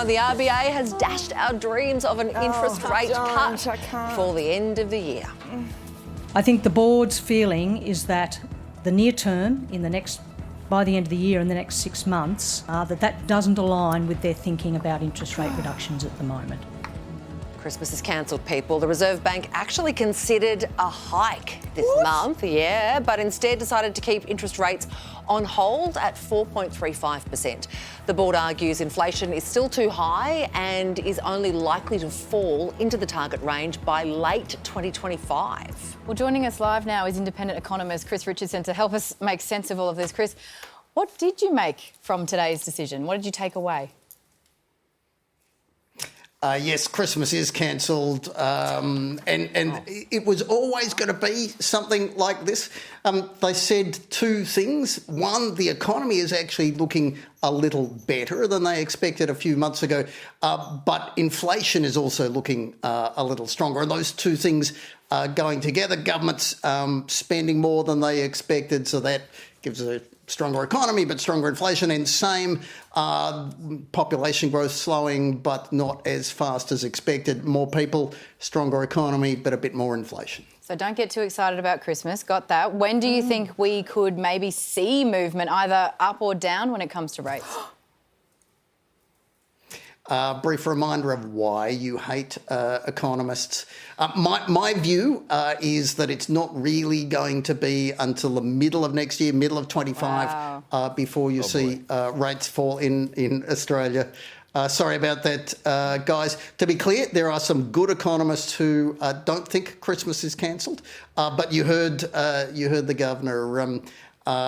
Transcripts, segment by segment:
Now, the RBA has dashed our dreams of an interest rate cut before the end of the year. I think the board's feeling is that the near term, by the end of the year, in the next 6 months, that doesn't align with their thinking about interest rate reductions at the moment. Christmas is cancelled, people. The Reserve Bank actually considered a hike this month, but instead decided to keep interest rates on hold at 4.35%. The board argues inflation is still too high and is only likely to fall into the target range by late 2025. Well, joining us live now is independent economist Chris Richardson to help us make sense of all of this. Chris, what did you make from today's decision? What did you take away? Yes, Christmas is cancelled, and it was always going to be something like this. They said two things. One, the economy is actually looking a little better than they expected a few months ago, but inflation is also looking a little stronger. And those two things are going together. Government's spending more than they expected, so that gives a stronger economy, but stronger inflation, and same population growth slowing, but not as fast as expected. More people, stronger economy, but a bit more inflation. So don't get too excited about Christmas. Got that. When do you think we could maybe see movement either up or down when it comes to rates? Brief reminder of why you hate economists. My view is that it's not really going to be until the middle of next year, middle of 25, before you see rates fall in Australia. Sorry about that, guys. To be clear, there are some good economists who don't think Christmas is cancelled, but you heard the governor.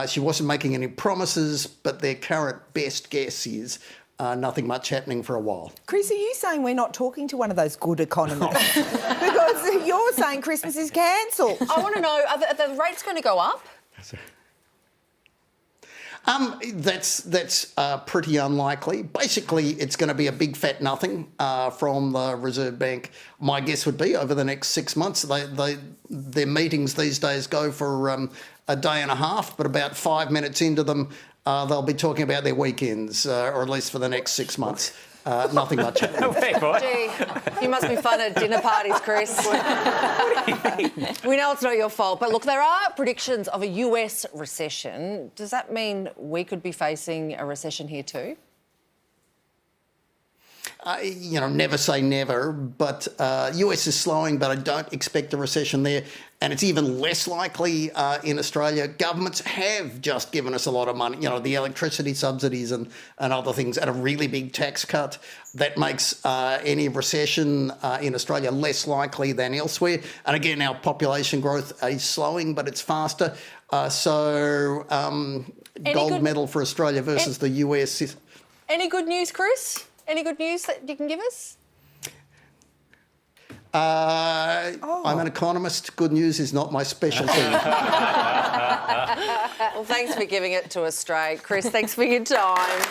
She wasn't making any promises, but their current best guess is nothing much happening for a while. Chris, are you saying we're not talking to one of those good economists? Because you're saying Christmas is cancelled. I want to know, are the rates going to go up? That's pretty unlikely. Basically, it's going to be a big fat nothing from the Reserve Bank. My guess would be over the next 6 months. Their meetings these days go for a day and a half, but about 5 minutes into them, they'll be talking about their weekends, or at least for the next 6 months. Nothing much happening. Wait, what? Gee, you must be fun at dinner parties, Chris. We know it's not your fault, but look, there are predictions of a US recession. Does that mean we could be facing a recession here too? Never say never, but US is slowing, but I don't expect a recession there. And it's even less likely in Australia. Governments have just given us a lot of money, the electricity subsidies and other things, and a really big tax cut. That makes any recession in Australia less likely than elsewhere. And again, our population growth is slowing, but it's faster. Gold medal for Australia versus the US. Any good news, Chris? Any good news that you can give us? I'm an economist. Good news is not my specialty. Well, thanks for giving it to us straight. Chris, thanks for your time.